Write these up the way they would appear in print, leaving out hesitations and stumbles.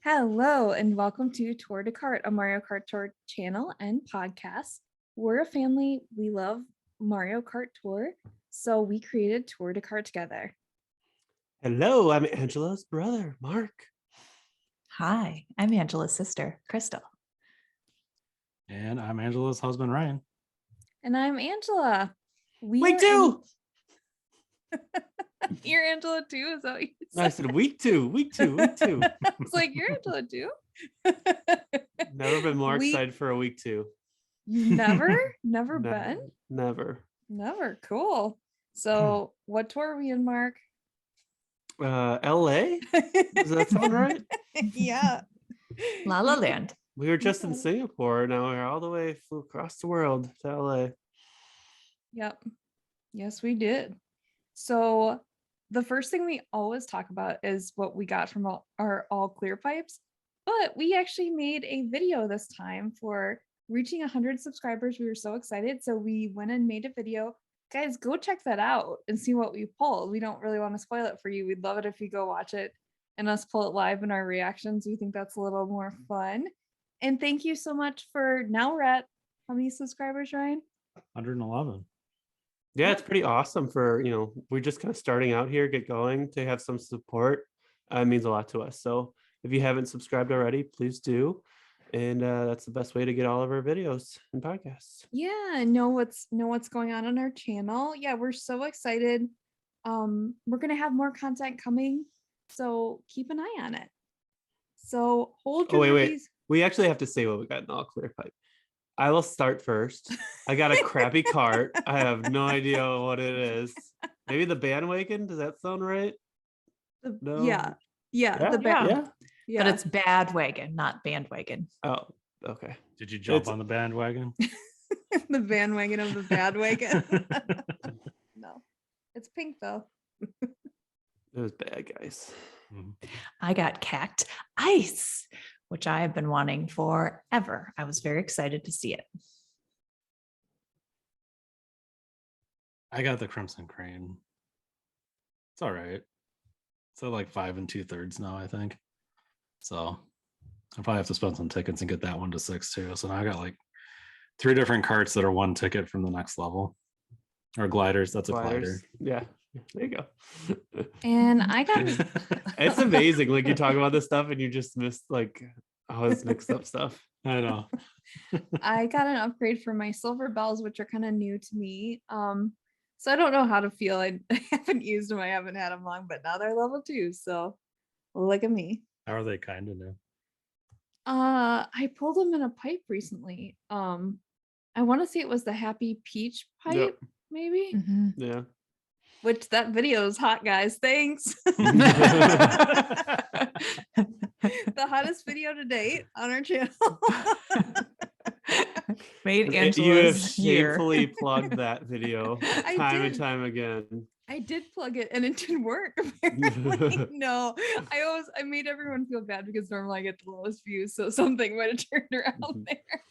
Hello and welcome to Tour de Kart, a Mario Kart Tour channel and podcast. We're a family. We love Mario Kart Tour, so we created Tour de Kart together. Hello, I'm Angela's brother, Mark. Hi, I'm Angela's sister, Kristal. And I'm Angela's husband, Ryan. And I'm Angela. Week two. You're Angela too? Is that what you said? I said week two. It's like, you're Angela too? Never been more excited for a week two. You never? Never been? Never. Never. Cool. So what tour are we in, Mark? LA? Does that sound right? Yeah. La La Land. We were just in Singapore. Now we're all the way flew across the world to LA. Yep. Yes, we did. So the first thing we always talk about is what we got from our all clear pipes, but we actually made a video this time for reaching 100 subscribers. We were so excited, so we went and made a video. Guys, go check that out and see what we pulled. We don't really want to spoil it for you. We'd love it if you go watch it and us pull it live in our reactions. We think that's a little more fun. And thank you so much for, now we're at how many subscribers, Ryan? 111. Yeah, it's pretty awesome for, we're just kind of starting out here, get going, to have some support. It means a lot to us. So if you haven't subscribed already, please do. And that's the best way to get all of our videos and podcasts. Yeah, know what's going on our channel. Yeah, we're so excited. We're gonna have more content coming, so keep an eye on it. So hold your wait. We actually have to say what we got in the all clear pipe. I will start first. I got a crappy cart. I have no idea what it is. Maybe the bandwagon. Does that sound right? No. Yeah, the band. Yeah. But it's bad wagon, not bandwagon. Oh, okay. Did you jump on the bandwagon? The bandwagon of the bad wagon. No, it's pink though. It was bad, guys. I got Cacti Ice, which I have been wanting forever. I was very excited to see it. I got the Crimson Crane. It's all right. It's at like 5 2/3 now, I think. So I'll probably have to spend some tickets and get that one to 6 too. So now I got like 3 different carts that are one ticket from the next level. Or gliders. That's a glider. Yeah. There you go. And I got it's amazing. Like you talk about this stuff and you just missed like all this mixed up stuff. I know. I got an upgrade for my silver bells, which are kind of new to me. So I don't know how to feel. I haven't used them. I haven't had them long, but now they're level 2. So look at me. How are they kind of new? I pulled them in a pipe recently. I want to say it was the Happy Peach pipe, maybe. Mm-hmm. Yeah. Which that video is hot, guys. Thanks. The hottest video to date on our channel. Made You have Angela's year. shamefully plugged that video time and time again. I did plug it and it didn't work. Apparently. No, I made everyone feel bad because normally I get the lowest views, so something might have turned around there.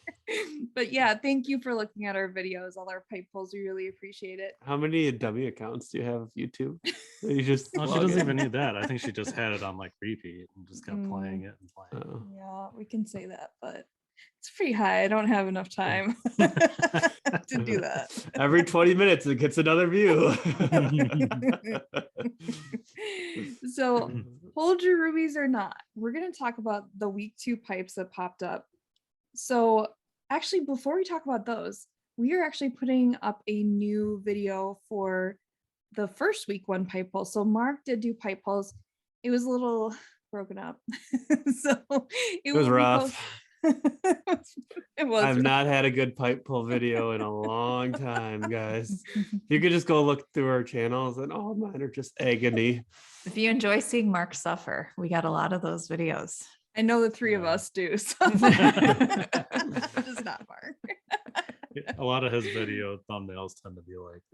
But yeah, thank you for looking at our videos, all our pipe pulls. We really appreciate it. How many dummy accounts do you have of YouTube? You just she doesn't even need that. I think she just had it on like repeat and just kept playing it and playing. Oh. Yeah, we can say that, but it's pretty high. I don't have enough time to do that. Every 20 minutes it gets another view. So hold your rubies or not. We're going to talk about the week 2 pipes that popped up. So actually, before we talk about those, we are actually putting up a new video for the first week 1 pipe pull. So Mark did do pipe pulls. It was a little broken up. So it was rough. It was. I've not had a good pipe pull video in a long time, guys. You could just go look through our channels and all mine are just agony. If you enjoy seeing Mark suffer, we got a lot of those videos. I know the 3 of us do. So. Just not Mark. A lot of his video thumbnails tend to be like,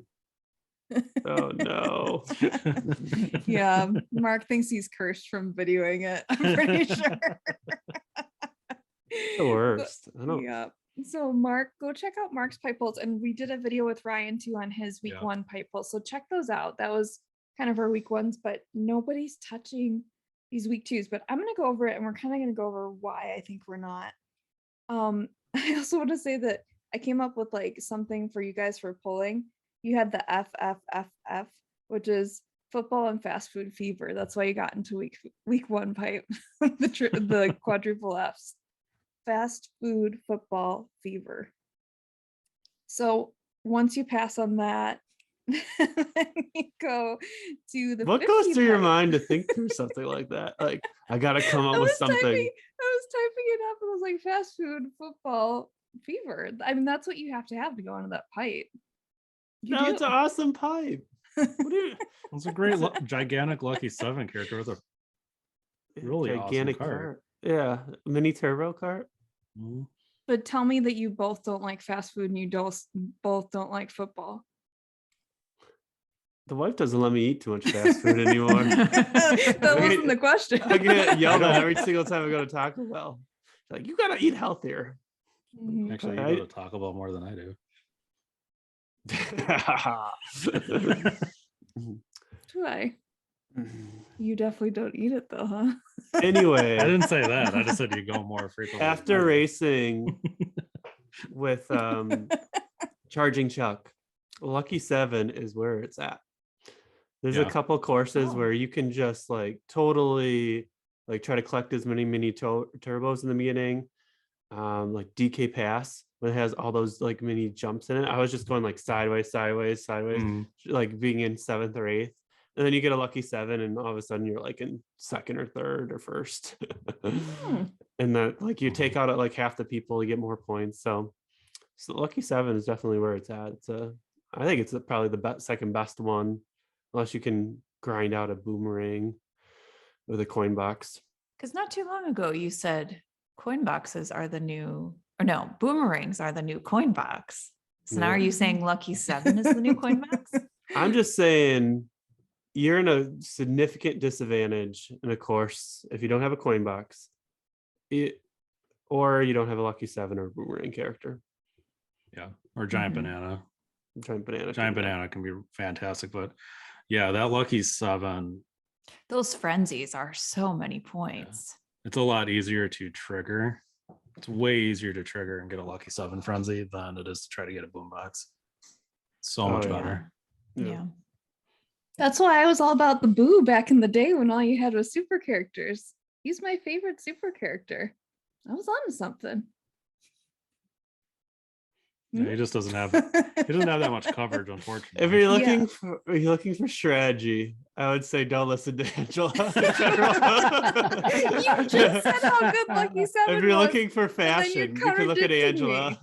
oh no. Yeah, Mark thinks he's cursed from videoing it. I'm pretty sure. The worst. I don't. Yeah. So Mark, go check out Mark's pipe pulls, and we did a video with Ryan too on his week 1 pipe pulls. So check those out. That was kind of our week 1s, but nobody's touching these week twos, but I'm gonna go over it, and we're kind of gonna go over why I think we're not. I also want to say that I came up with like something for you guys for polling. You had the FFFF, which is football and fast food fever. That's why you got into week one pipe, the quadruple Fs, fast food football fever. So once you pass on that, then you go to the What goes 50 through your pipe. mind to think through something like that? Like, I gotta come up with something. I was typing it up, and it was like fast food football fever. I mean, that's what you have to do onto that pipe. No, it's an awesome pipe. What do you? It's a great gigantic Lucky 7 character with a really gigantic awesome cart. Yeah, mini turbo cart. Mhm. But tell me that you both don't like fast food and you both don't like football. The wife doesn't let me eat too much fast food anymore. That wasn't the question. I get yelled at every single time I go to Taco Bell. She's like, you gotta eat healthier. Mhm. Actually, you go to Taco Bell more than I do. Do I? You definitely don't eat it though, huh? Anyway, I didn't say that. I just said you go more frequently. after racing with Charging Chuck, Lucky 7 is where it's at. There's a couple courses where you can just like totally like try to collect as many mini turbos in the beginning, like DK Pass, when it has all those like mini jumps in it. I was just going like sideways, like being in 7th or 8th, and then you get a Lucky 7, and all of a sudden you're like in 2nd or 3rd or 1st. And that like you take out like half the people, you get more points. So Lucky 7 is definitely where it's at. I think it's probably the second best one, unless you can grind out a boomerang with a coin box. Because not too long ago you said coin boxes are the new, or no, boomerangs are the new coin box. So now are you saying Lucky 7 is the new coin box? I'm just saying you're in a significant disadvantage in a course if you don't have a coin box, or you don't have a Lucky 7 or a boomerang character. Yeah, or Giant Banana. Giant Banana can be fantastic, but yeah, that Lucky 7. Those frenzies are so many points. Yeah. It's a lot easier to trigger. It's way easier to trigger and get a Lucky 7 frenzy than it is to try to get a boombox. So much better. Yeah. That's why I was all about the Boo back in the day when all you had was super characters. He's my favorite super character. I was onto something. Yeah, he just doesn't have that much coverage, unfortunately. If you're looking for strategy, I would say don't listen to Angela. You just said how good Lucky 7 If you're was, looking for fashion, you can look at Angela.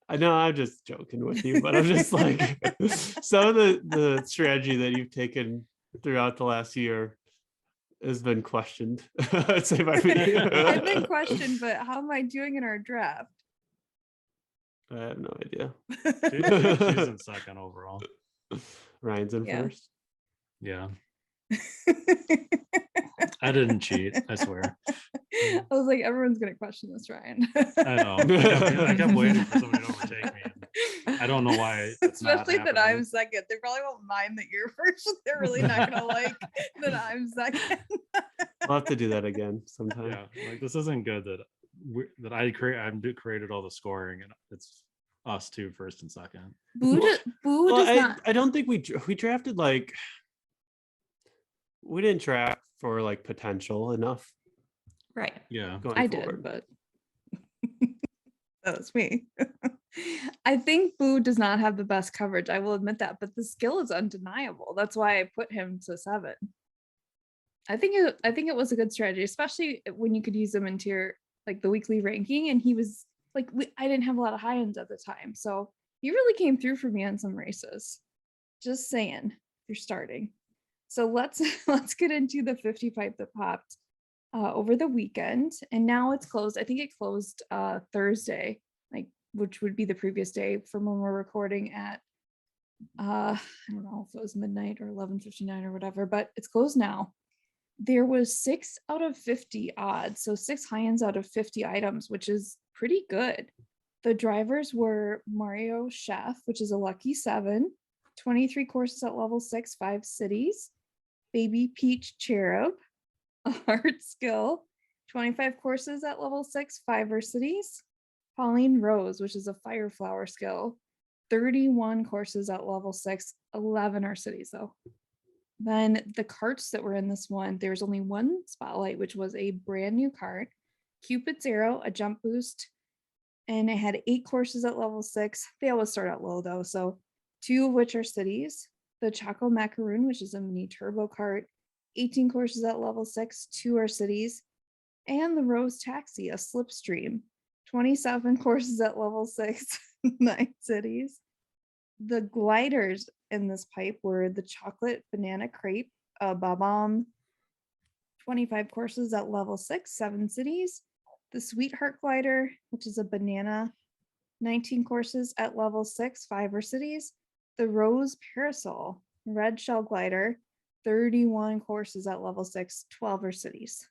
I know I'm just joking with you, but I'm just like some of the strategy that you've taken throughout the last year has been questioned. I'd say by me. I've been questioned, but how am I doing in our draft? I have no idea. She's in 2nd overall. Ryan's in 1st. Yeah. I didn't cheat, I swear. I was like, everyone's gonna question this, Ryan. I know. I kept waiting for somebody to overtake me. I don't know why. Especially that I'm 2nd. They probably won't mind that you're 1st. They're really not gonna like that I'm 2nd. We'll have to do that again sometime. Yeah, like this isn't good that I created all the scoring, and it's us two 1st and 2nd. Boo does not. I don't think we drafted like we didn't draft for like potential enough. Right. Yeah. I did, but that was me. I think Boo does not have the best coverage. I will admit that, but the skill is undeniable. That's why I put him to 7. I think it was a good strategy, especially when you could use him into your like the weekly ranking, and he was like I didn't have a lot of high ends at the time, so he really came through for me on some races. Just saying, if you're starting. So let's get into the 50 pipe that popped over the weekend, and now it's closed. I think it closed Thursday, like which would be the previous day from when we're recording at I don't know if it was midnight or 11:59 or whatever, but it's closed now. There was 6 out of 50 odds, so 6 high ends out of 50 items, which is pretty good. The drivers were Mario Chef, which is a Lucky 7, 23 courses at level 6, 5 cities. Baby Peach Cherub, a art skill, 25 courses at level 6, 5 are cities. Pauline Rose, which is a fire flower skill, 31 courses at level 6, 11 are cities though. Then the carts that were in this one, there's only one spotlight, which was a brand new cart, Cupid's Arrow, a jump boost, and it had 8 courses at level 6. They always start out low though, so 2 of which are cities. The Choco Macaroon, which is a mini turbo cart, 18 courses at level 6, 2 are cities. And the Rose Taxi, a slipstream, 27 courses at level 6, 9 cities. The gliders in this pipe were the Chocolate Banana Crepe, a Bob-omb, 25 courses at level 6, 7 cities. The Sweetheart Glider, which is a banana, 19 courses at level 6, 5 are cities. The Rose Parasol, Red Shell Glider, 31 courses at level 6, 12 are cities.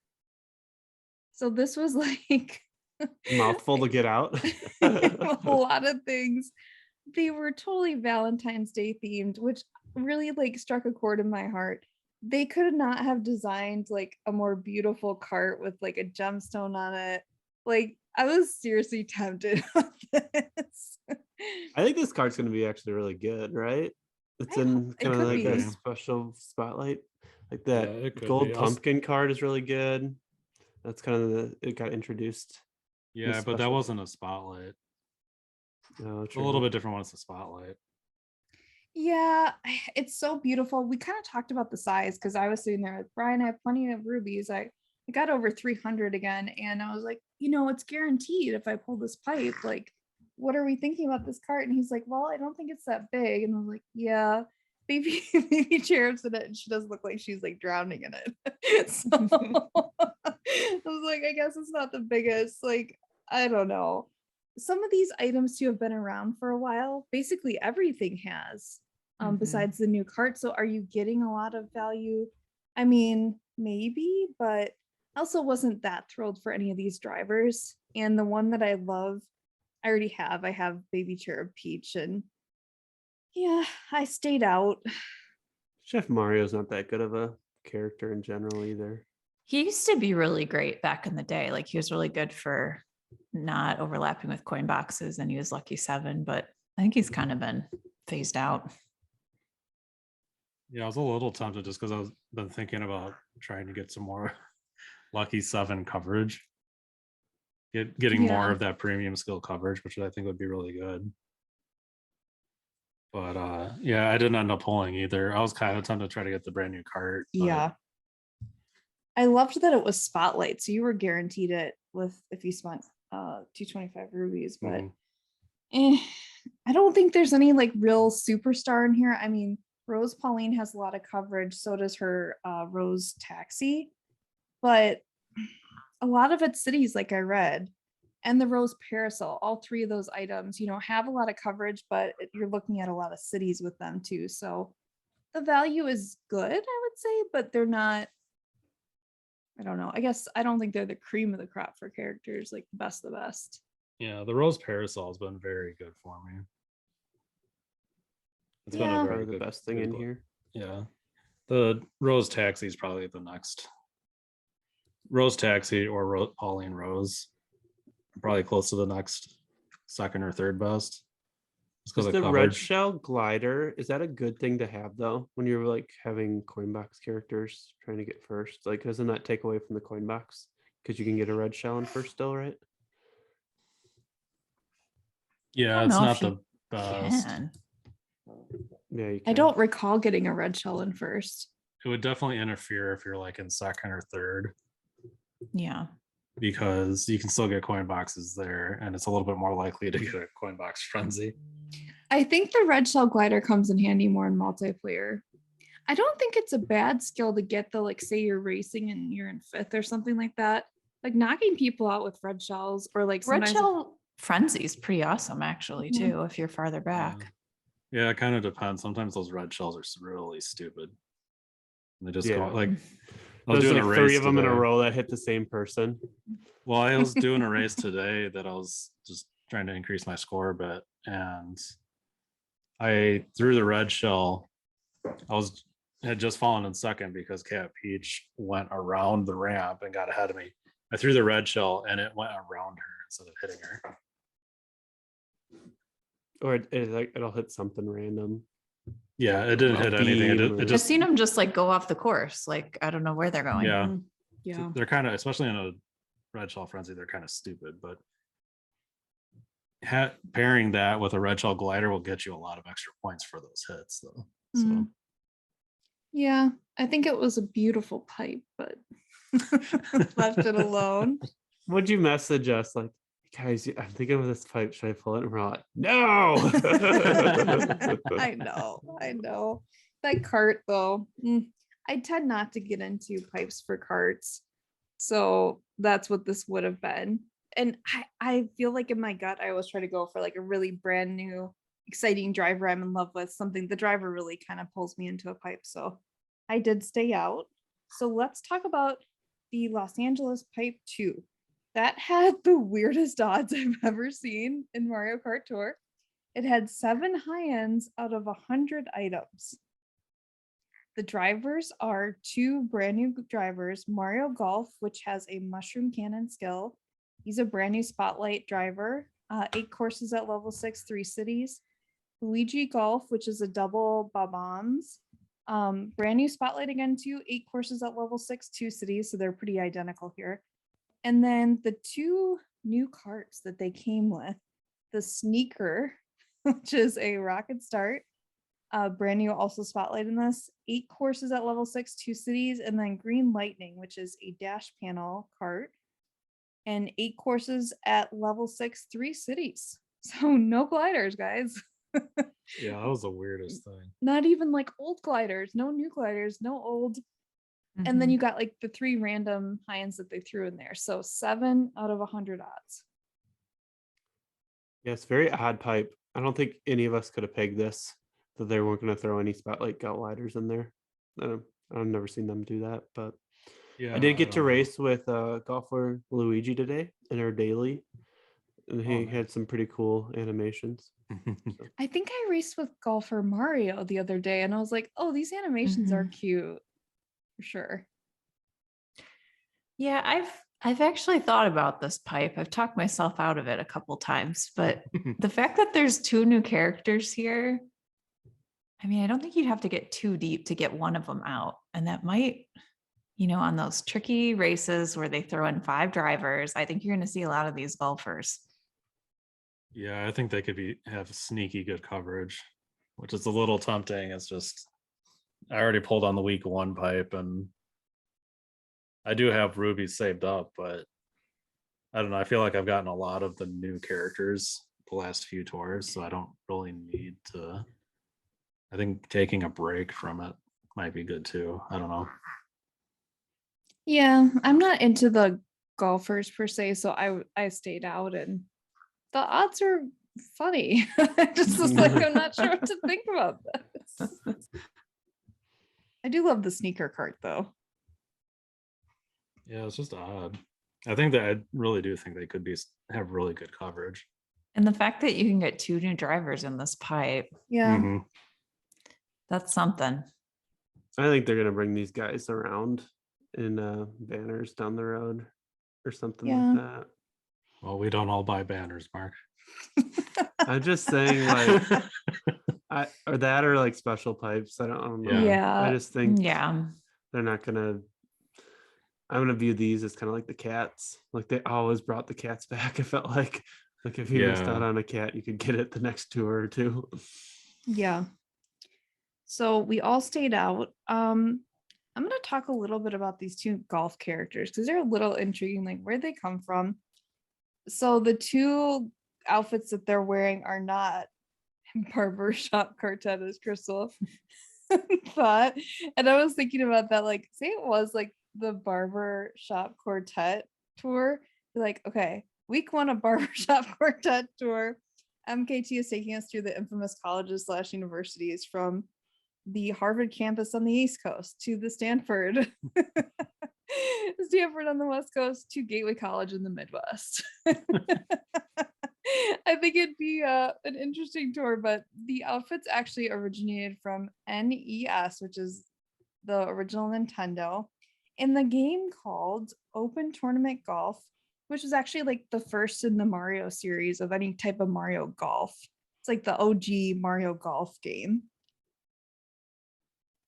So this was like Mouthful to get out. a lot of things. They were totally Valentine's Day themed, which really like struck a chord in my heart. They could not have designed like a more beautiful cart with like a gemstone on it. Like I was seriously tempted with this. I think this card's going to be actually really good, right? It's in It kind of could like a be. special spotlight. Like Yeah, that it could gold be. I was- pumpkin card is really good. That's kind of it got introduced. Yeah, but that special- wasn't a spotlight. Oh, It's a little bit different when it's a spotlight. Yeah, it's so beautiful. We kind of talked about the size because I was sitting there like, Brian, I have plenty of rubies. I got over 300 again. And I was like, it's guaranteed if I pull this pipe, like, what are we thinking about this cart? And he's like, well, I don't think it's that big. And I was like, yeah, baby Cherub's in it. And she does look like she's like drowning in it. So I was like, I guess it's not the biggest. Like, I don't know. Some of these items too have been around for a while. Basically everything has, Mhm. besides the new cart. So are you getting a lot of value? I mean, maybe, but I also wasn't that thrilled for any of these drivers. And the one that I love, I already have. I have Baby Cherub Peach, and yeah, I stayed out. Chef Mario's not that good of a character in general either. He used to be really great back in the day. Like he was really good for not overlapping with coin boxes, and he was lucky 7, but I think he's kind of been phased out. Yeah, I was a little tempted just because I've been thinking about trying to get some more lucky 7 coverage. Getting more Yeah. of that premium skill coverage, which I think would be really good. But yeah, I didn't end up pulling either. I was kind of tempted to try to get the brand new cart. but Yeah. I loved that it was spotlight. So you were guaranteed it with if you spent 225 rubies, but Mhm. I don't think there's any like real superstar in here. I mean, Rose Pauline has a lot of coverage, so does her Rose Taxi, but a lot of it's cities, like I read, and the Rose Parasol. All 3 of those items, have a lot of coverage, but you're looking at a lot of cities with them too. So the value is good, I would say, but they're not. I don't know. I guess I don't think they're the cream of the crop for characters, like best of the best. Yeah, the Rose Parasol has been very good for me. It's been Yeah. a very Probably the good, best thing good in gl- here. Yeah. The Rose Taxi is probably the next. Rose Taxi or Pauline Rose. Probably close to the next second or third best. Just because Is of the red coverage. shell glider, is that a good thing to have though when you're like having coin box characters trying to get first? Like, doesn't that take away from the coin box because you can get a red shell in first still, right? Yeah, don't it's know not if you the best. Can. Yeah, you I can. don't recall getting a red shell in first. It would definitely interfere if you're like in second or third, Yeah. because you can still get coin boxes there, and it's a little bit more likely to get a coin box frenzy. I think the red shell glider comes in handy more in multiplayer. I don't think it's a bad skill to get the, like, say you're racing and you're in 5th or something like that. Like knocking people out with red shells, or like Red sometimes shell frenzy is pretty awesome, actually, Mhm. too, if you're farther back. Yeah, it kind of depends. Sometimes those red shells are really stupid. And they just go Yeah. like. I was There's doing like a 3 race of them in a today. row that hit the same person. Well, I was doing a race today that I was just trying to increase my score a bit, and I threw the red shell. I was had just fallen in second because Cat Peach went around the ramp and got ahead of me. I threw the red shell and it went around her instead of hitting her. Or it'll hit something random. Yeah, it didn't A hit anything. beam It or- I've just seen them just like go off the course. Like, I don't know where they're going. yeah. Mm, yeah. They're kind of, especially in a red shell frenzy, they're kind of stupid. But pairing that with a red shell glider will get you a lot of extra points for those hits, though. So Mhm. Yeah, I think it was a beautiful pipe, but left it alone. Would you message us like, guys, I'm thinking of this pipe, should I pull it? And we're all like, no. I know. That cart though, I tend not to get into pipes for carts. So that's what this would have been. And I feel like in my gut, I always try to go for like a really brand new, exciting driver I'm in love with. Something the driver really kind of pulls me into a pipe. So I did stay out. So let's talk about the Los Angeles Pipe 2. That had the weirdest odds I've ever seen in Mario Kart Tour. It had 7 high ends out of 100 items. The drivers are 2 brand new drivers. Mario Golf, which has a mushroom cannon skill. He's a brand new spotlight driver. 8 courses at level 6, 3 cities. Luigi Golf, which is a double bombs. Brand new spotlight again too. 8 courses at level 6, 2 cities. So they're pretty identical here. And then the 2 new carts that they came with, the Sneaker, which is a rocket start, brand new also spotlight in this, 8 courses at level 6, 2 cities, and then Green Lightning, which is a dash panel cart, and 8 courses at level 6, 3 cities. So no gliders, guys. yeah, that was the weirdest thing. Not even like old gliders, no new gliders, no old. And then Mhm. you got like the 3 random high ends that they threw in there. So 7 out of 100 odds. Yes, very odd pipe. I don't think any of us could have pegged this, that they weren't going to throw any spotlight outlighters in there. I've never seen them do that, but Yeah, I did get to don't know. race with golfer Luigi today in our daily, and he nice. had some pretty cool animations. I think I raced with golfer Mario the other day and I was like, oh, these animations are cute. For sure. Yeah, I've actually thought about this pipe. I've talked myself out of it a couple times, but the fact that there's 2 new characters here, I mean, I don't think you'd have to get too deep to get one of them out. And that might, on those tricky races where they throw in 5 drivers, I think you're going to see a lot of these golfers. Yeah, I think they could have sneaky good coverage, which is a little tempting. It's just I already pulled on the week 1 pipe and I do have rubies saved up, but I don't know. I feel like I've gotten a lot of the new characters the last few tours, so I don't really need to. I think taking a break from it might be good too. I don't know. Yeah, I'm not into the golfers per se, so I stayed out and the odds are funny. I just was like, I'm not sure what to think about this. I do love the sneaker cart though. Yeah, it's just odd. I really do think they could have really good coverage. And the fact that you can get 2 new drivers in this pipe, Yeah. Mhm. that's something. I think they're gonna bring these guys around in banners down the road or something Yeah. like that. Well, we don't all buy banners, Mark. I'm just saying, like, or that or like special pipes. I don't know. Yeah. I just think Yeah. they're not gonna. I'm gonna view these as kind of like the cats. Like they always brought the cats back. I felt like if you missed out Yeah. on a cat, you could get it the next tour or two. Yeah. So we all stayed out. I'm going to talk a little bit about these 2 golf characters because they're a little intriguing, like where they come from. So the 2 outfits that they're wearing are not barbershop quartet, as Kristal thought. And I was thinking about that, like, say it was like the barbershop quartet tour. You're like, okay, week 1 of barbershop quartet tour. MKT is taking us through the infamous colleges / universities from the Harvard campus on the East Coast to the Stanford on the West Coast to Gateway College in the Midwest. I think it'd be an interesting tour, but the outfits actually originated from NES, which is the original Nintendo, in the game called Open Tournament Golf, which is actually like the first in the Mario series of any type of Mario Golf. It's like the OG Mario Golf game.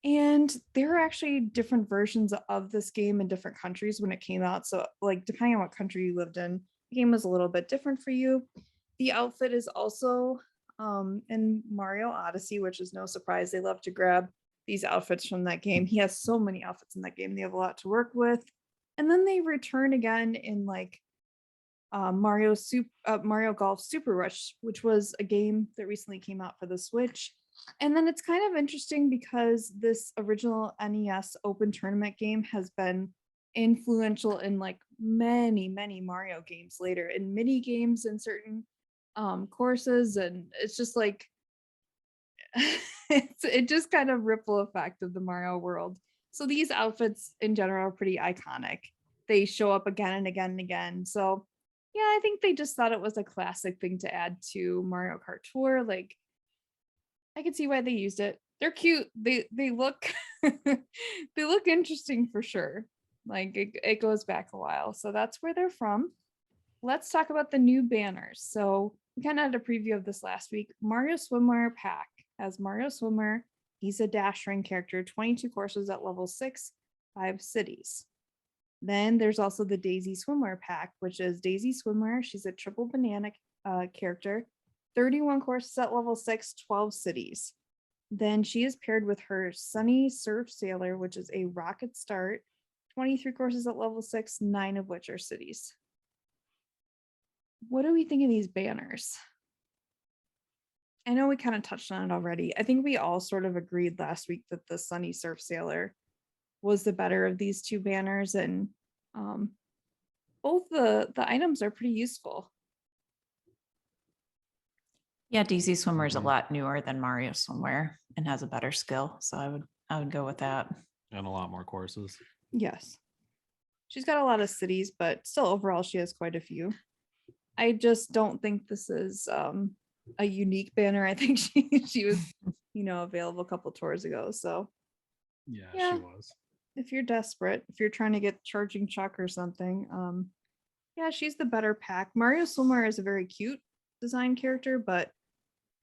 And there are actually different versions of this game in different countries when it came out. So, like, depending on what country you lived in, the game was a little bit different for you. The outfit is also in Mario Odyssey, which is no surprise. They love to grab these outfits from that game. He has so many outfits in that game. They have a lot to work with. And then they return again in like Mario Golf Super Rush, which was a game that recently came out for the Switch. And then it's kind of interesting because this original NES open tournament game has been influential in like many Mario games later, in mini games and certain courses, and it's just like it just kind of ripple effect of the Mario world. So these outfits in general are pretty iconic. They show up again and again and again. So yeah, I think they just thought it was a classic thing to add to Mario Kart Tour. Like, I can see why they used it. They're cute. They look they look interesting for sure. Like it goes back a while. So that's where they're from. Let's talk about the new banners. So we kind of had a preview of this last week. Mario Swimwear pack has Mario Swimwear. He's a dash ring character, 22 courses at level 6, 5 cities. Then there's also the Daisy Swimwear pack, which is Daisy Swimwear. She's a triple banana character, 31 courses at level 6, 12 cities. Then she is paired with her Sunny Surf Sailor, which is a rocket start, 23 courses at level 6, 9 of which are cities. What do we think of these banners? I know we kind of touched on it already. I think we all sort of agreed last week that the Sunny Surf Sailor was the better of these two banners, and both the items are pretty useful. Yeah, DC Swimmer is a lot newer than Mario Swimwear and has a better skill. So I would go with that. And a lot more courses. Yes. She's got a lot of cities, but still overall she has quite a few. I just don't think this is a unique banner. I think she was, available a couple tours ago. So Yeah, Yeah. she was. if you're desperate, if you're trying to get charging Chuck or something, yeah, she's the better pack. Mario Swimwear is a very cute design character, but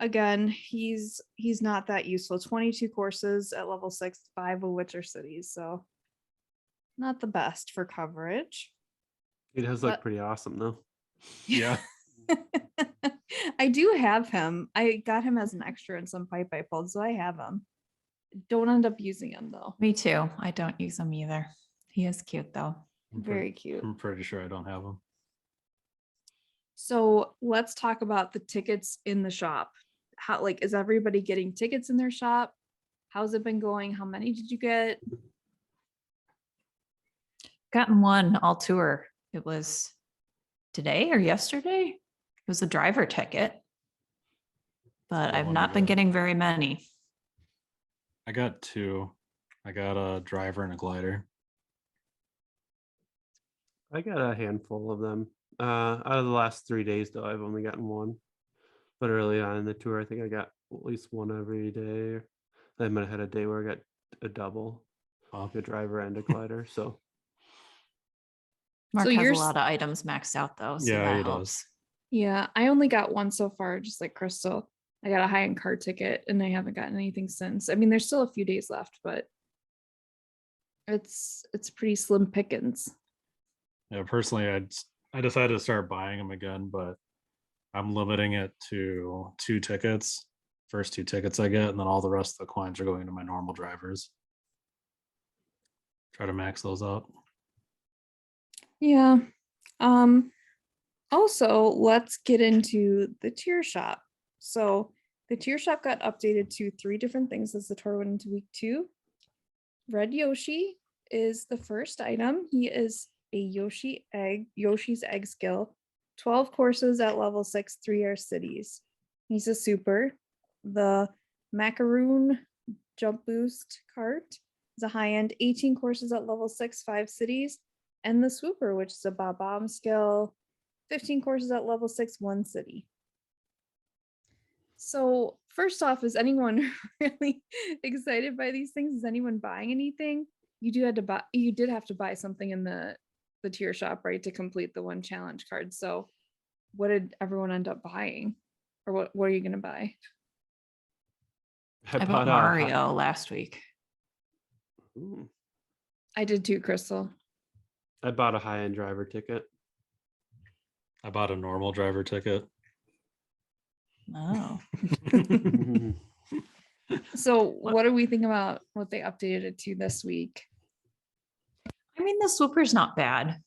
again, he's not that useful. 22 courses at level 6, 5 of which are cities, so not the best for coverage. It does look But- pretty awesome though. Yeah. I do have him. I got him as an extra in some pipe I pulled, so I have him. Don't end up using him though. Me too. I don't use him either. He is cute though. Very cute. I'm pretty sure I don't have them. So let's talk about the tickets in the shop. How, like, is everybody getting tickets in their shop? How's it been going? How many did you get? Gotten one all tour. It was today or yesterday. It was a driver ticket, but The I've one not you been got. getting very many. I got 2. I got a driver and a glider. I got a handful of them. Out of the last 3 days though, I've only gotten one. But early on in the tour, I think I got at least one every day. I might have had a day where I got a double, Oh, a driver and a glider. So Mark So has you're a s- lot of items maxed out though, so Yeah, that he helps. does. Yeah, I only got one so far, just like Kristal. I got a high-end car ticket and I haven't gotten anything since. I mean, there's still a few days left, but it's pretty slim pickings. Yeah, personally, I decided to start buying them again, but I'm limiting it to 2 tickets. First 2 tickets I get, and then all the rest of the coins are going to my normal drivers. Try to max those out. Yeah. Also, let's get into the tier shop. So the tier shop got updated to 3 different things as the tour went into week 2. Red Yoshi is the first item. He is a Yoshi's egg skill, 12 courses at level 6, 3 are cities. He's a super. The Macaroon jump boost cart is a high-end, 18 courses at level 6, 5 cities. And the swooper, which is a Bob-Omb skill, 15 courses at level 6, 1 city. So first off, is anyone really excited by these things? Is anyone buying anything? You did have to buy something in the tier shop, right, to complete the one challenge card. So what did everyone end up buying? Or what are you gonna buy? I bought a Mario last week. Ooh, I did too, Crystal. I bought a high-end driver ticket. I bought a normal driver ticket. Oh. So what do we think about what they updated it to this week? I mean, the swooper's not bad.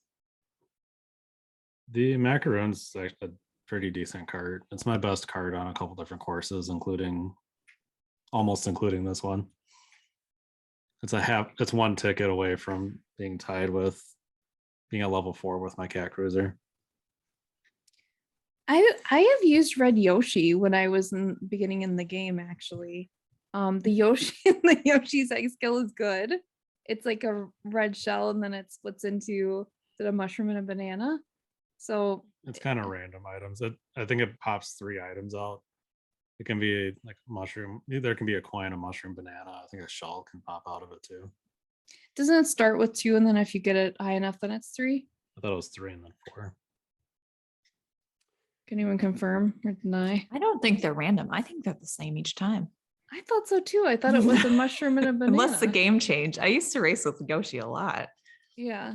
The macaroon's like a pretty decent card. It's my best card on a couple different courses, almost including this one. It's one ticket away from being tied with being a level 4 with my cat cruiser. I have used Red Yoshi when I was beginning in the game, actually. The Yoshi the Yoshi's egg skill is good. It's like a red shell and then it splits into a mushroom and a banana. So It's kind of random items. I think it pops 3 items out. It can be like a mushroom. There can be a coin, a mushroom, banana. I think a shell can pop out of it too. doesn't it start with 2 and then if you get it high enough, then it's 3? I thought it was 3 and then 4. Can anyone confirm or deny? I don't think they're random. I think they're the same each time. I thought so too. I thought it was a mushroom and a banana. Unless the game changed. I used to race with Yoshi a lot. Yeah.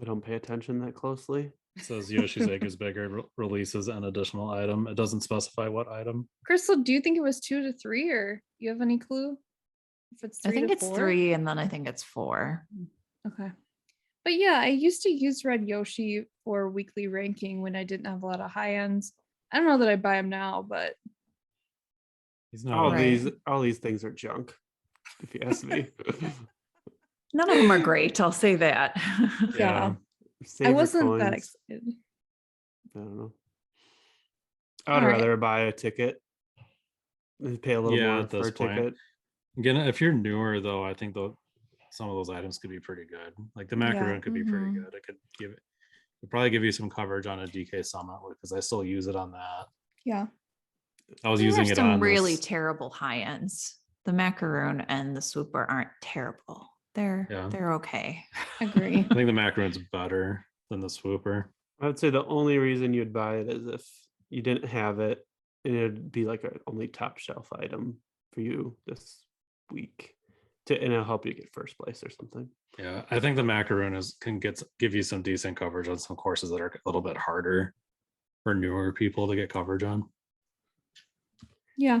I don't pay attention that closely. It says Yoshi's egg is bigger, releases an additional item. It doesn't specify what item. Crystal, do you think it was 2 to 3 or you have any clue? If it's 3 I think to it's 4? 3 and then I think it's 4. Okay. But yeah, I used to use Red Yoshi for weekly ranking when I didn't have a lot of high ends. I don't know that I buy them now, but He's not. All these things are junk, if you ask me. None of them are great. I'll say that. yeah, Save I your wasn't that coins. excited. I don't know. I would All right. rather buy a ticket and pay a little more at for this a point. ticket. Again, if you're newer though, I think some of those items could be pretty good. Like the macaroon could be pretty good. It could probably give you some coverage on a DK summit because I still use it on that. Yeah. I was There using are it some on really this. terrible high ends. The macaroon and the swooper aren't terrible. They're okay. Agree. I think the macaroon's better than the swooper. I would say the only reason you'd buy it is if you didn't have it and it'd be like an only top shelf item for you this week and it'll help you get first place or something. Yeah, I think the macaroon can give you some decent coverage on some courses that are a little bit harder for newer people to get coverage on. Yeah.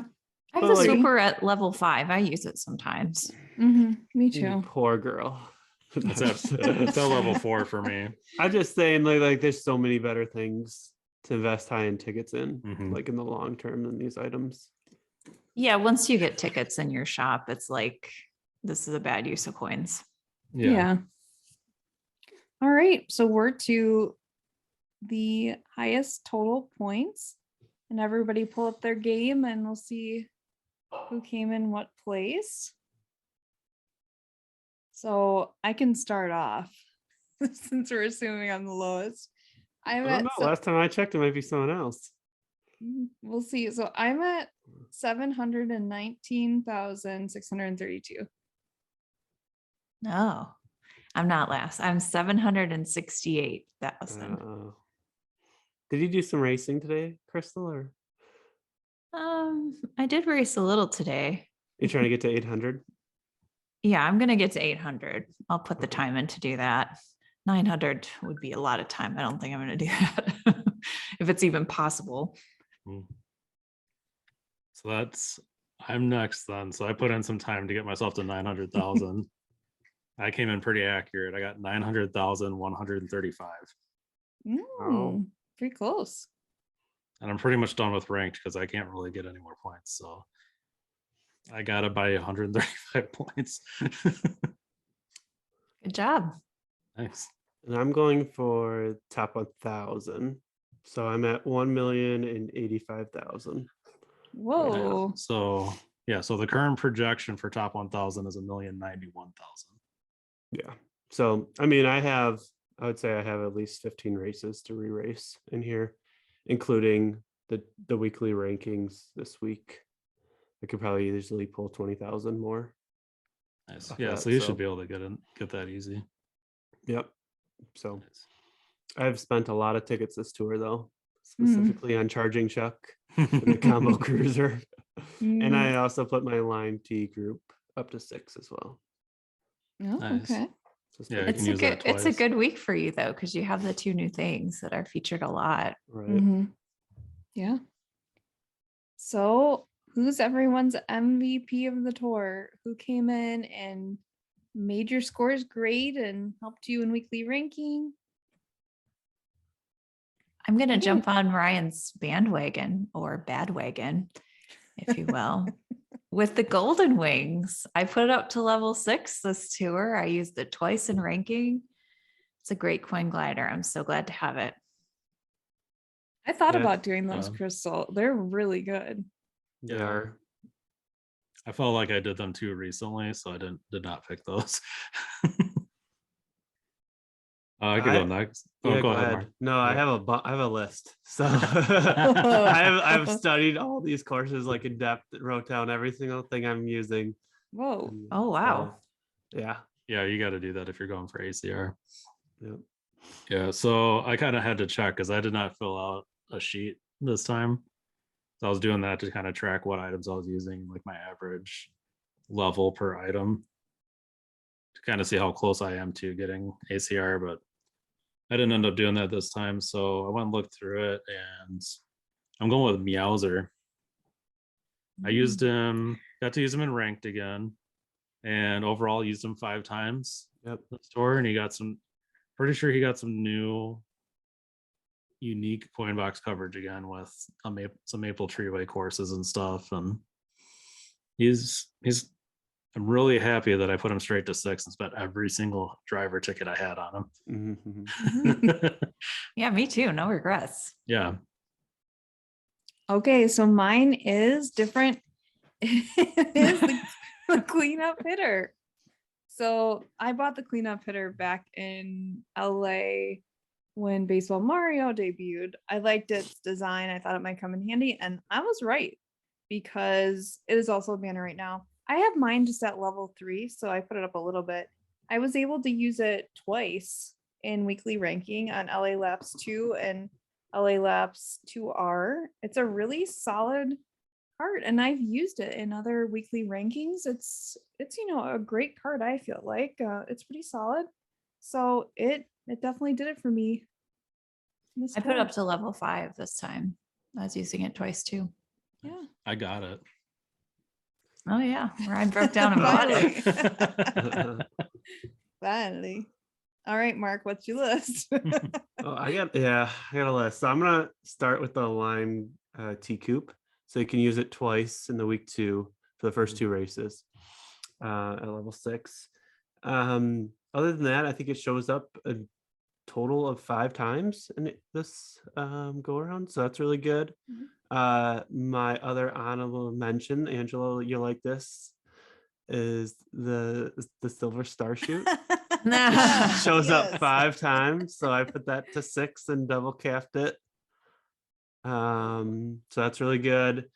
I have Well, the like- swooper at level 5. I use it sometimes. Me You too. poor girl. It's at level 4 for me. I'm just saying, like there's so many better things to invest high-end tickets in, Mhm. like in the long term than these items. Yeah, once you get tickets in your shop, it's like this is a bad use of coins. Yeah. All right. So we're to the highest total points. And everybody pull up their game and we'll see who came in what place. So I can start off since we're assuming I'm the lowest. I don't know. Last time I checked, it might be someone else. We'll see. So I'm at 719,632. No, I'm not last. I'm 768,000. Did you do some racing today, Kristal? Or I did race a little today. you trying to get to 800? Yeah, I'm gonna get to 800. I'll put the time in to do that. 900 would be a lot of time. I don't think I'm gonna do that if it's even possible. So I'm next then. So I put in some time to get myself to 900,000. I came in pretty accurate. I got 900,135. Oh. Pretty close. And I'm pretty much done with ranked because I can't really get any more points. So I got it by 135 points. Good job. Thanks. And I'm going for top 1,000. So I'm at 1,085,000. Whoa. So the current projection for top 1,000 is 1,091,000. Yeah. So I mean, I would say I have at least 15 races to re-race in here, including the weekly rankings this week. I could probably easily pull 20,000 more. Nice. Off Yeah, that, so you so- should be able to get that easy. Yep. So Nice. I've spent a lot of tickets this tour though, Mhm. specifically on Charging Chuck and the Combo Cruiser. And I also put my Line T group up to 6 as well. Oh, Nice. okay. So it's Yeah, been- you can use that It's a twice. good week for you though, because you have the 2 new things that are featured a lot. right. Mm-hmm. Yeah. So, who's everyone's MVP of the tour? Who came in and made your scores great and helped you in weekly ranking? I'm gonna Okay. jump on Ryan's bandwagon or badwagon, if you will. With the golden wings, I put it up to level 6 this tour. I used it twice in ranking. It's a great coin glider. I'm so glad to have it. I thought Yeah, about doing those, yeah. Kristal. They're really good. They Yeah. are. I felt like I did them too recently, so I did not pick those. I could go next. Oh, Yeah, go ahead, Mark. No, I Yeah. have a list. So I've studied all these courses like in depth, wrote down every single thing I'm using. Whoa. and Oh, wow. so, yeah. Yeah, you got to do that if you're going for ACR. Yep. Yeah, so I kind of had to check because I did not fill out a sheet this time. So I was doing that to kind of track what items I was using, like my average level per item, to kind of see how close I am to getting ACR, but I didn't end up doing that this time. So I went and looked through it, and I'm going with Meowser. I used him, got to use him in ranked again, and overall used him 5 times. Yep. This tour, and he got some, pretty sure he got some new unique coin box coverage again with some Maple Treeway courses and stuff. And he's I'm really happy that I put him straight to 6 and spent every single driver ticket I had on Mhm. him. Yeah, me too. No regrets. Yeah. Okay, so mine is different. It is the cleanup hitter. So I bought the cleanup hitter back in LA when Baseball Mario debuted. I liked its design. I thought it might come in handy, and I was right because it is also a banner right now. I have mine just at level 3, so I put it up a little bit. I was able to use it twice in weekly ranking on LA Laps 2 and LA Laps 2R. It's a really solid card, and I've used it in other weekly rankings. It's a great card. I feel like it's pretty solid, so it definitely did it for me. I put it up to level 5 this time. I was using it twice too. Yeah. I got it. Oh yeah, Ryan broke down and bought it. Finally. All right, Mark, what's your list? Oh, I got a list. So I'm gonna start with the Line T Coupe. So you can use it twice in the week 2 for the first 2 races at level 6. Other than that, I think it shows up a total of 5 times in this go around. So that's really good. My other honorable mention, Angela, you like this, is the Silver Star Shoot. It shows up Yes. 5 times, so I put that to 6 and double capped it. So that's really good.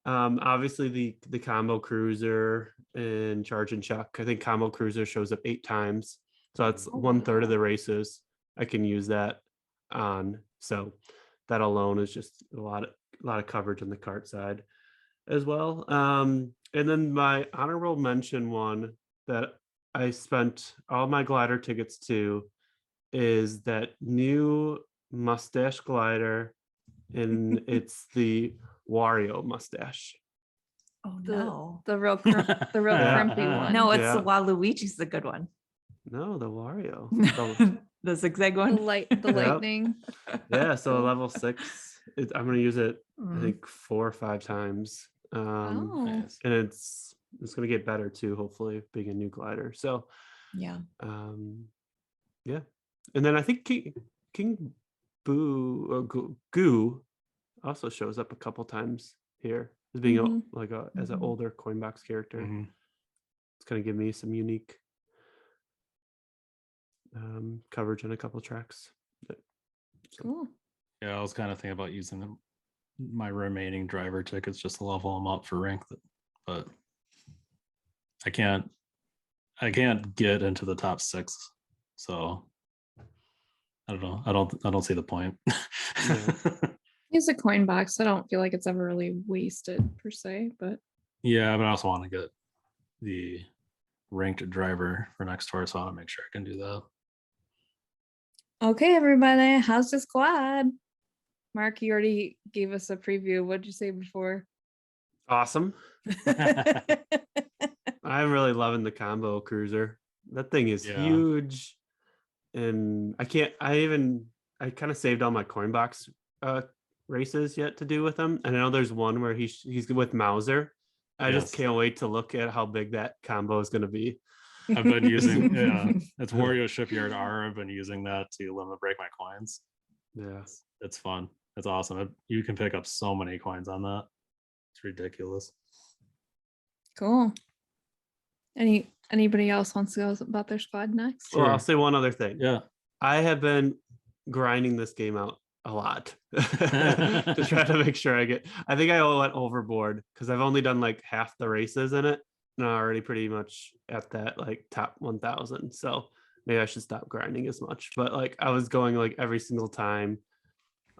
Obviously the Combo Cruiser and Charge and Chuck. I think Combo Cruiser shows up 8 times, so that's Oh, 1/3 of wow. the races I can use that on. So that alone is just a lot of coverage on the cart side as well. And then my honorable mention one that I spent all my glider tickets to is that new mustache glider, and it's the Wario mustache. Oh the no. the real crimpy one. No, it's Yeah. the Waluigi's the good one. No, the Wario. The zigzag the one. lightning. Yeah, so level 6. I'm gonna use it, I Mm. think 4 or 5 times. Oh. Nice. And it's gonna get better too, hopefully, being a new glider. So Yeah. yeah. And then I think King Boo or Goo also shows up a couple times here as being Mhm. as an Mhm. older coin box character. Mhm. It's gonna give me some unique coverage on a couple tracks. So, Cool. Yeah, I was kind of thinking about using them my remaining driver tickets just to level them up for rank, but I can't get into the top 6, so I don't know. I don't see the point. Use a coin box. I don't feel like it's ever really wasted per se, but Yeah, but I also want to get the ranked driver for next tour, so I want to make sure I can do that. okay, everybody, how's the squad? Mark, you already gave us a preview. What'd you say before? Awesome. I'm really loving the combo cruiser. That thing is Yeah. huge. And I kind of saved all my coin box races yet to do with him. And I know there's one where he's with Mauser. I just Yes. can't wait to look at how big that combo is going to be. I've been using it's Wario Shipyard R. I've been using that to limit break my coins. Yeah. It's fun. It's awesome. You can pick up so many coins on that. It's ridiculous. Cool. Anybody else wants to go about their squad next? Well, I'll Sure. say one other thing. Yeah. I have been grinding this game out a lot to try to make sure I think I went overboard because I've only done like half the races in it and I'm already pretty much at that like top 1000. So maybe I should stop grinding as much. But like I was going like every single time,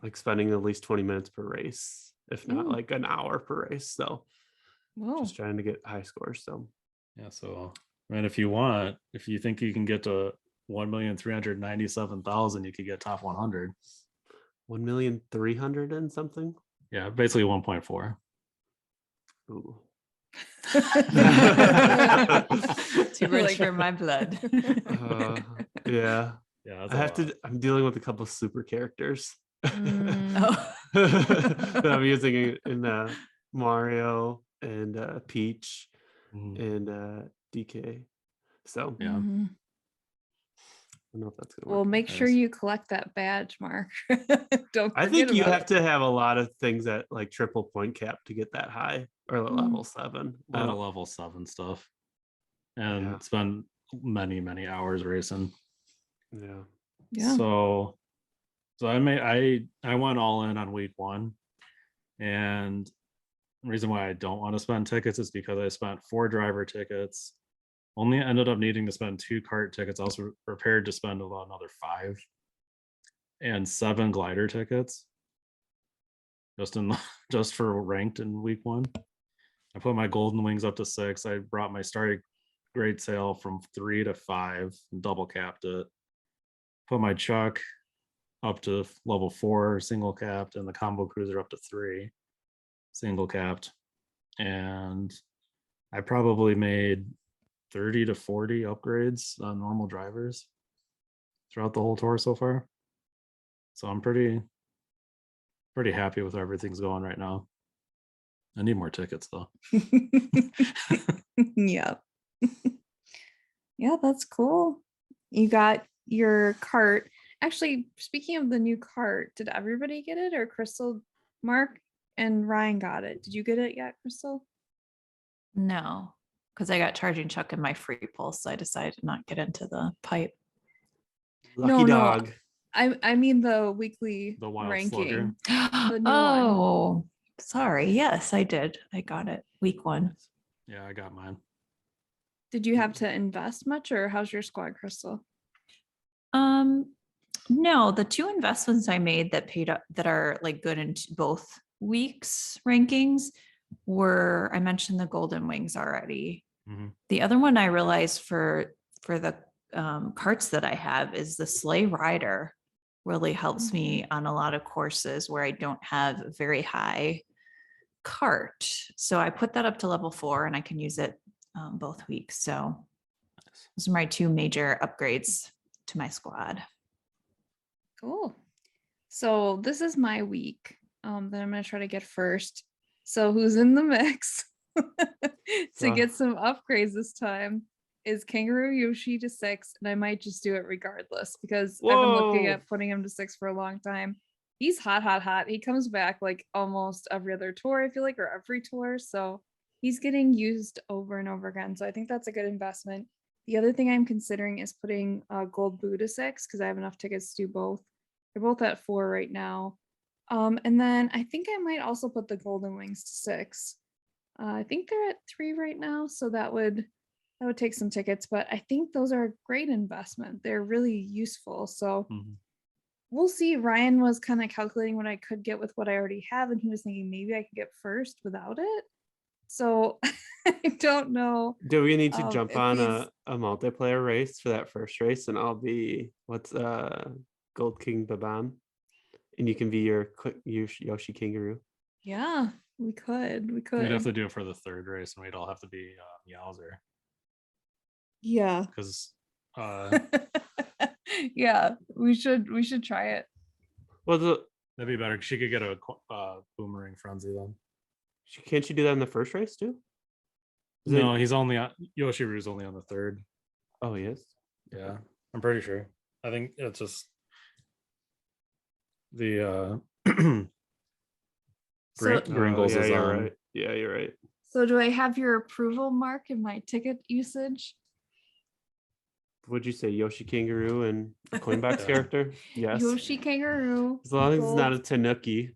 like spending at least 20 minutes per race, if not like an hour per race. So Whoa. just trying to get high scores. So Yeah. So, man, if you think you can get to 1,397,000, you could get top 100. 1,300,000 and something. Yeah, basically 1.4. Ooh. Too rich Like- for my blood. Yeah. Yeah, I'm dealing with a couple super characters Oh. that I'm using in Mario and Peach and DK. So Yeah. Mhm. I don't know if that's gonna Well, work. make sure Nice. you collect that badge, Mark. Don't I forget think you about have it. to have a lot of things at like triple point cap to get that high or level 7. A lot of Wow. level 7 stuff. And Yeah. spend many hours racing. Yeah. Yeah. So I went all in on week 1. And the reason why I don't want to spend tickets is because I spent 4 driver tickets. Only ended up needing to spend 2 cart tickets. I was prepared to spend about another 5 and 7 glider tickets just for ranked in week 1. I put my golden wings up to 6. I brought my starting grade sale from 3 to 5 and double capped it. Put my chuck up to level 4 single capped and the combo cruiser up to 3 single capped. And I probably made 30 to 40 upgrades on normal drivers throughout the whole tour so far. So I'm pretty happy with where everything's going right now. I need more tickets though. Yeah. Yeah, that's cool. You got your cart. Actually, speaking of the new cart, did everybody get it or Kristal, Mark, and Ryan got it? Did you get it yet, Kristal? No, because I got charging chuck in my free pulse, so I decided to not get into the pipe. Lucky No. dog. I mean the weekly The wild ranking. slugger. The new one. Oh, sorry. Yes, I did. I got it week 1. Yeah, I got mine. Did you have to invest much or how's your squad, Kristal? No, the 2 investments I made that paid up that are like good in both weeks rankings were, I mentioned the golden wings already. Mhm. The other one I realized for the carts that I have is the sleigh rider really helps me on a lot of courses where I don't have a very high cart. So I put that up to level 4 and I can use it both weeks. So those are my 2 major upgrades to my squad. Cool. So this is my week that I'm going to try to get first. So who's in the mix to get some upgrades this time is Kangaroo Yoshi to 6. And I might just do it regardless because I've been looking at putting him to 6 for a long time. He's hot. He comes back like almost every other tour, I feel like, or every tour. So he's getting used over and over again. So I think that's a good investment. The other thing I'm considering is putting Gold Boo to 6 because I have enough tickets to do both. They're both at 4 right now. And then I think I might also put the golden wings to 6. I think they're at 3 right now, so that would take some tickets, but I think those are a great investment. They're really useful. So Mhm. we'll see. Ryan was kind of calculating what I could get with what I already have, and he was thinking maybe I could get first without it. So I don't know. Do we need to jump if on he's- a multiplayer race for that first race, and I'll be Gold King Babam, and you can be your Yoshi Kangaroo. Yeah, we could. We could. We'd have to do it for the third race, and we'd all have to be Yowzer Yeah. because Yeah, we should try it. Well, that'd be better. She could get a boomerang frenzy then. can't you do that in the first race too? Is it- No, he's only on Yoshiru's only on the third. Oh, he is. Yeah, I'm pretty sure. I think it's just the So, Gringles yeah, is you're on. right. Yeah, you're right. so do I have your approval mark in my ticket usage? Would you say Yoshi Kangaroo and a Coinbox Yeah. character? Yes. Yoshi Kangaroo. As long as it's not a gold- Tanuki.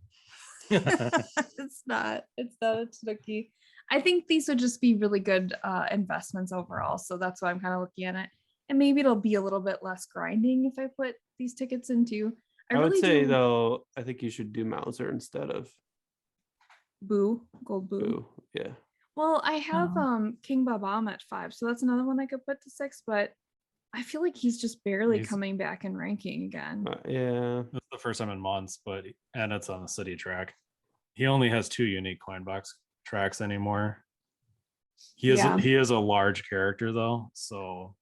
It's not. It's not a Tanuki. I think these would just be really good investments overall. So that's why I'm kind of looking at it. And maybe it'll be a little bit less grinding if I put these tickets into. I would really say do- though, I think you should do Mauser instead of Boo, gold boo. Boo. Yeah. Well, I have Oh. King Babam at 5, so that's another one I could put to 6, but I feel like he's just barely He's- coming back in ranking again. Yeah. It's the first time in months, and it's on the city track. He only has 2 unique Coinbox tracks anymore. He is Yeah. he is a large character though, so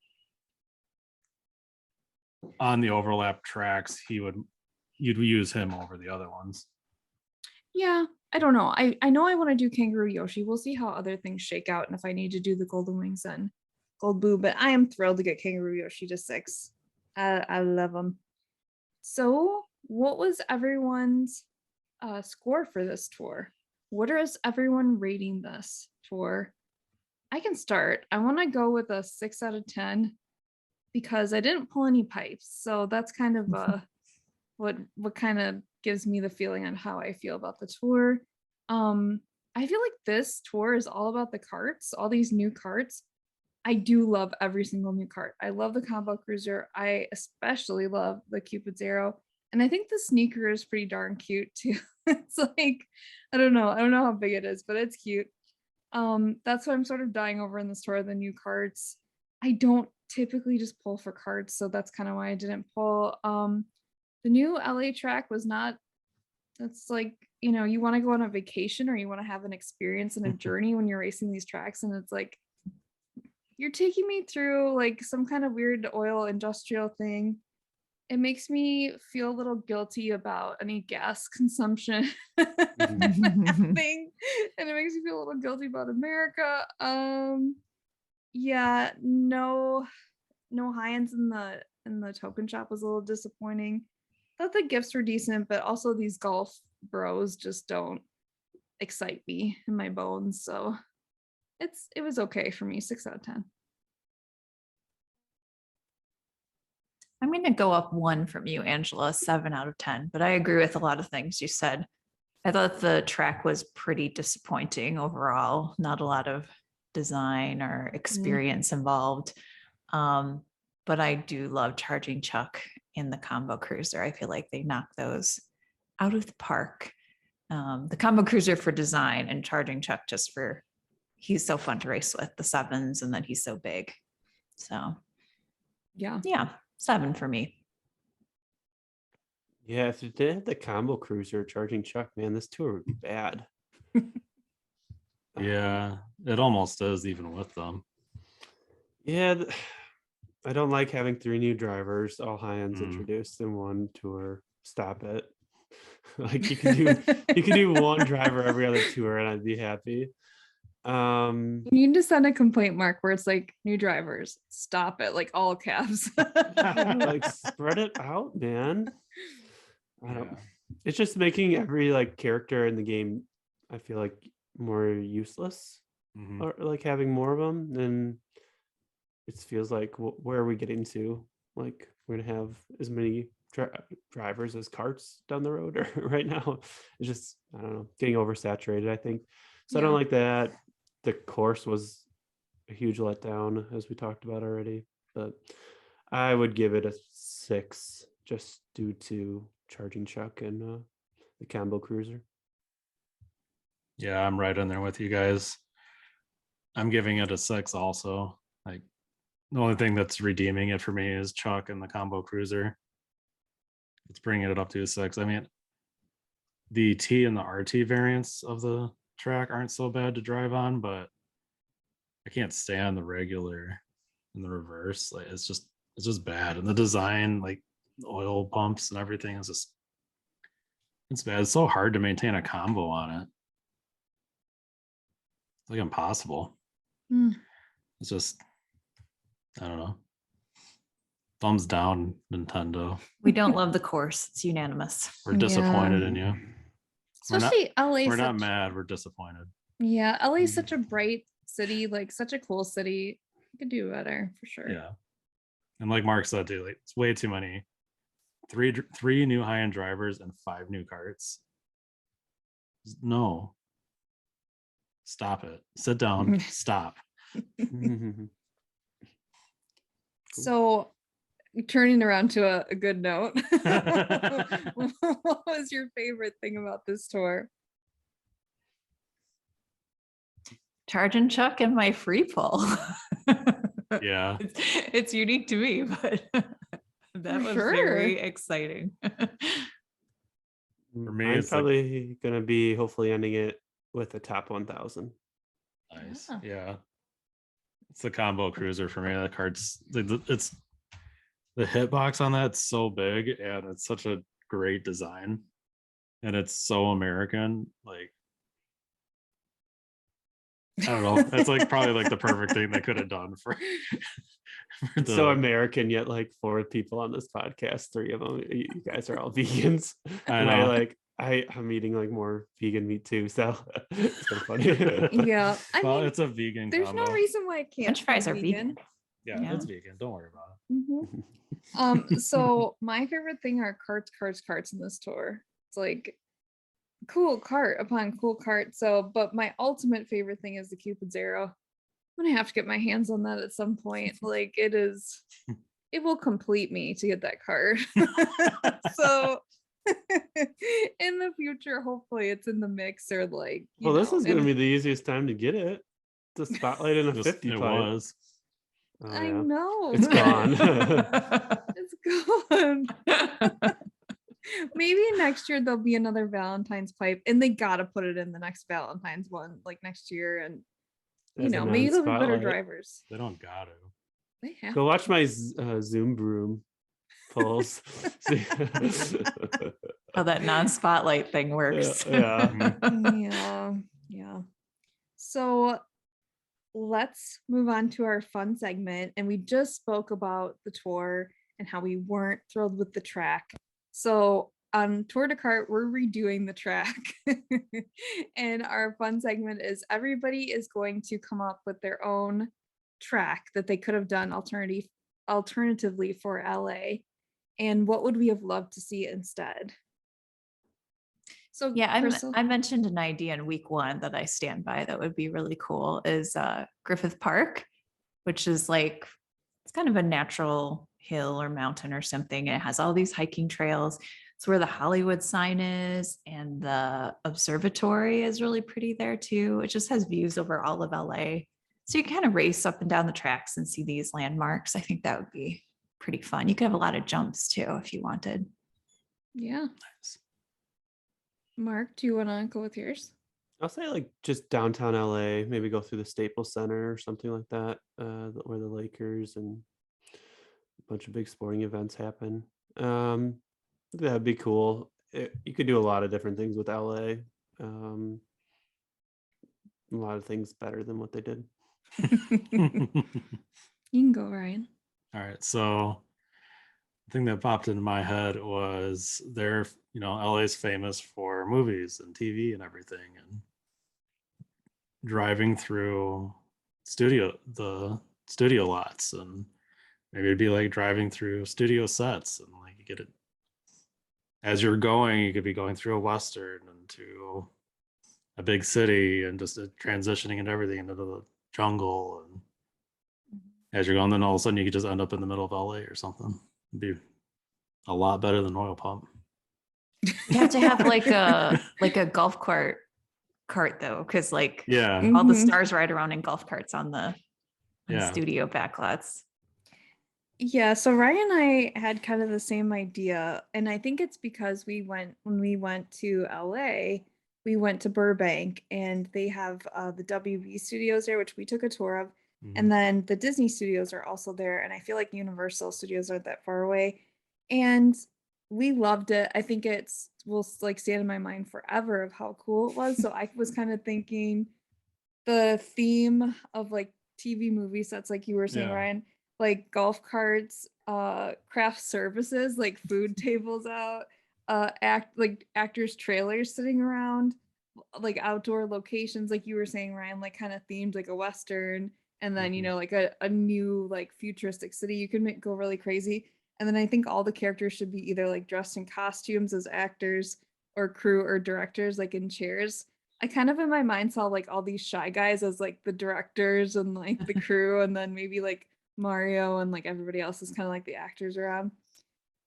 on the overlap tracks, you'd use him over the other ones. Yeah, I don't know. I know I want to do Kangaroo Yoshi. We'll see how other things shake out, and if I need to do the Golden Wings and Gold Boo, but I am thrilled to get Kangaroo Yoshi to 6. I love him. So, what was everyone's score for this tour? What is everyone rating this tour? I can start. I want to go with a 6 out of 10 because I didn't pull any pipes. So that's kind of what kind of gives me the feeling on how I feel about the tour. I feel like this tour is all about the carts, all these new carts. I do love every single new cart. I love the combo cruiser. I especially love the Cupid's arrow. And I think the sneaker is pretty darn cute too. It's like, I don't know how big it is, but it's cute. That's what I'm sort of dying over in the store, the new carts. I don't typically just pull for carts, so that's kind of why I didn't pull. The new LA track was not, that's like, you want to go on a vacation or you want to have an experience and a journey when you're racing these tracks, and it's like you're taking me through like some kind of weird oil industrial thing. It makes me feel a little guilty about any gas consumption thing, and it makes me feel a little guilty about America. Yeah, no high-ends in the token shop was a little disappointing. Thought the gifts were decent, but also these golf bros just don't excite me in my bones. So it was okay for me. 6 out of 10. I'm going to go up 1 from you, Angela, 7 out of 10, but I agree with a lot of things you said. I thought the track was pretty disappointing overall. Not a lot of design or experience involved. But I do love Charging Chuck in the combo cruiser. I feel like they knock those out of the park. The combo cruiser for design and Charging Chuck just for, he's so fun to race with, the 7s, and then he's so big. So Yeah. 7 for me. Yeah, if it didn't have the combo cruiser Charging Chuck, man, this tour would be bad. Yeah, it almost is even with them. Yeah, I don't like having 3 new drivers, all high ends Mm. introduced in one tour. Stop it. Like you can do one driver every other tour and I'd be happy. You need to send a complaint mark where it's like new drivers. Stop it, like all caps. like spread it out, man. I don't. Yeah. It's just making every like character in the game, I feel like, more useless, Mhm. or like having more of them. Then it feels like where are we getting to? Like we're gonna have as many drivers as carts down the road or right now. It's just, I don't know, getting oversaturated, I think. So I don't Yeah. like that. The course was a huge letdown, as we talked about already, but I would give it a 6 just due to charging chuck and the combo cruiser. Yeah, I'm right in there with you guys. I'm giving it a 6 also. Like the only thing that's redeeming it for me is Chuck and the combo cruiser. It's bringing it up to a 6. I mean, the T and the RT variants of the track aren't so bad to drive on, but I can't stand the regular and the reverse. Like it's just bad. And the design, like the oil pumps and everything is just, it's bad. It's so hard to maintain a combo on it. It's like impossible. Hmm. It's just, I don't know. Thumbs down, Nintendo. We don't love the course. It's unanimous. We're disappointed in you. We're not- Especially LA. We're not mad. We're disappointed. Yeah, LA is such a bright city, like such a cool city. You could do better for sure. Yeah. And like Mark said too, like it's way too many. Three new high-end drivers and 5 new carts. No. Stop it. Sit down. Stop. So turning around to a good note. What was your favorite thing about this tour? Charging Chuck and my free pull. Yeah. It's unique to me, but that For was sure. very exciting. For me, I'm it's like- probably gonna be hopefully ending it with a top 1,000. Nice. Yeah. Yeah. It's the combo cruiser for me. That card's it's the hitbox on that's so big and it's such a great design. And it's so American. Like I don't know. It's like probably like the perfect thing they could have done for, It's so American, yet like 4 people on this podcast, 3 of them, you guys are all vegans. I And know. I'm eating like more vegan meat too, so it's kind of funny. Yeah, I Well, mean, it's a vegan there's combo. no reason why it can't. French fries be are vegan. Yeah, Yeah. it's vegan. Don't worry about it. So my favorite thing are carts in this tour. It's like cool cart upon cool cart. So, but my ultimate favorite thing is the Cupid's arrow. I'm gonna have to get my hands on that at some point. Like it will complete me to get that card. So in the future, hopefully it's in the mix or like Well, this is gonna in- be the easiest time to get it. The spotlight in a Just- 50 it pipe. was. Oh, I yeah. know. It's gone. It's gone. Maybe next year there'll be another Valentine's pipe, and they gotta put it in the next Valentine's one, like next year, and As a maybe they'll be better non-spotlight. drivers. They don't got to. They have. Go watch my Zoom broom pulls. See- How that non-spotlight thing works. Yeah. Yeah. So let's move on to our fun segment. And we just spoke about the tour and how we weren't thrilled with the track. So on Tour de Kart, we're redoing the track. And our fun segment is everybody is going to come up with their own track that they could have done alternatively for LA. And what would we have loved to see instead? So Yeah, Kristal? I mentioned an idea in week 1 that I stand by that would be really cool is Griffith Park, which is like, it's kind of a natural hill or mountain or something. And it has all these hiking trails. It's where the Hollywood sign is, and the observatory is really pretty there too. It just has views over all of LA. So you kind of race up and down the tracks and see these landmarks. I think that would be pretty fun. You could have a lot of jumps too if you wanted. Yeah. Nice. Mark, do you want to go with yours? I'll say like just downtown LA, maybe go through the Staples Center or something like that, where the Lakers and a bunch of big sporting events happen. That'd be cool. You could do a lot of different things with LA. A lot of things better than what they did. You can go, Ryan. All right. So the thing that popped into my head was LA's famous for movies and TV and everything. And driving through the studio lots, and maybe it'd be like driving through studio sets, and like you get as you're going, you could be going through a western into a big city and just transitioning and everything into the jungle. And as you're going, then all of a sudden you could just end up in the middle of LA or something. It'd be a lot better than oil pump. You have to have like a golf cart though, because like Yeah. all the Mhm. stars ride around in golf carts on the Yeah. studio backlots. Yeah, so Ryan and I had kind of the same idea, and I think it's because when we went to LA, we went to Burbank, and they have the WB studios there, which we took a tour of, Mhm. and then the Disney studios are also there, and I feel like Universal Studios aren't that far away, and we loved it. I think it's will like stand in my mind forever of how cool it was. So I was kind of thinking the theme of like TV movie sets, like you were saying, Yeah. Ryan, like golf carts, craft services, like food tables out, actors trailers sitting around, like outdoor locations, like you were saying, Ryan, like kind of themed like a western, and then Mhm. like a new like futuristic city. You can go really crazy. And then I think all the characters should be either like dressed in costumes as actors or crew or directors, like in chairs. I kind of in my mind saw like all these shy guys as like the directors and like the crew, and then maybe like Mario and like everybody else is kind of like the actors around.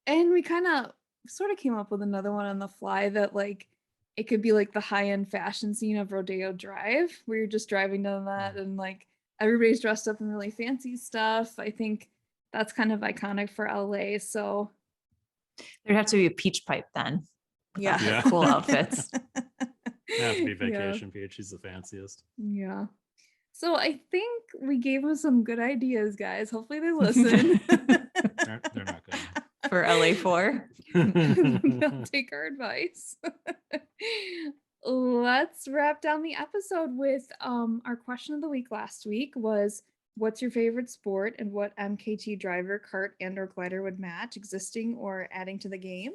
And we kind of sort of came up with another one on the fly that like it could be like the high-end fashion scene of Rodeo Drive, where you're just driving down that and like everybody's dressed up in really fancy stuff. I think that's kind of iconic for LA. So There'd have to be a peach pipe then. with all yeah. her Yeah. Cool outfits. Have to be Yeah. Vacation Peach. She's the fanciest. Yeah. So I think we gave them some good ideas, guys. Hopefully they listen. They're not good. For LA4. They'll take our advice. Let's wrap down the episode with our question of the week last week was, what's your favorite sport and what MKT driver, kart, and or glider would match existing or adding to the game?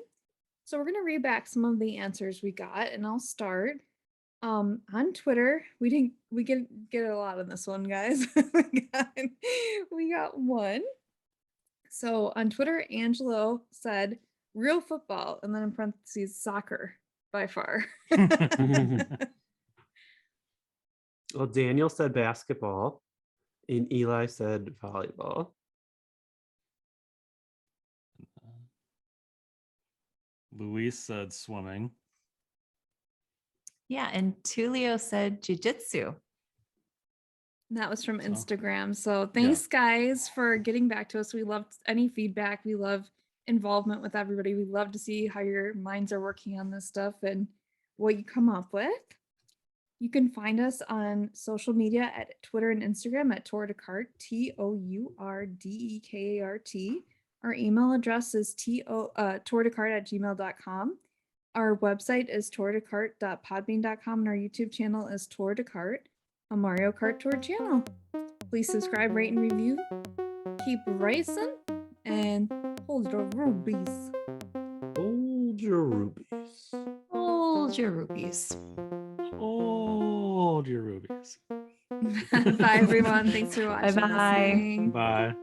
So we're going to read back some of the answers we got, and I'll start. On Twitter, we get a lot on this one, guys. we got one. So on Twitter, Angelo said real football, and then in parentheses, soccer by far. Well, Daniel said basketball, and Eli said volleyball. Luis said swimming. Yeah, and Tulio said jujitsu. That was from So, Instagram. So thanks, guys, for getting back to us. We loved any feedback. We love involvement with everybody. We love to see how your minds are working on this stuff and what you come up with. You can find us on social media at Twitter and Instagram at Tour de Kart, TOURDEKART. Our email address is tourdekart@gmail.com. Our website is tourdekart.podbean.com, and our YouTube channel is Tour de Kart, a Mario Kart Tour channel. Please subscribe, rate, and review. Keep racing and hold your rubies. Hold your rubies. Hold your rubies. Hold your rubies. Bye, everyone. Thanks for watching. Bye-bye. Listening. Bye.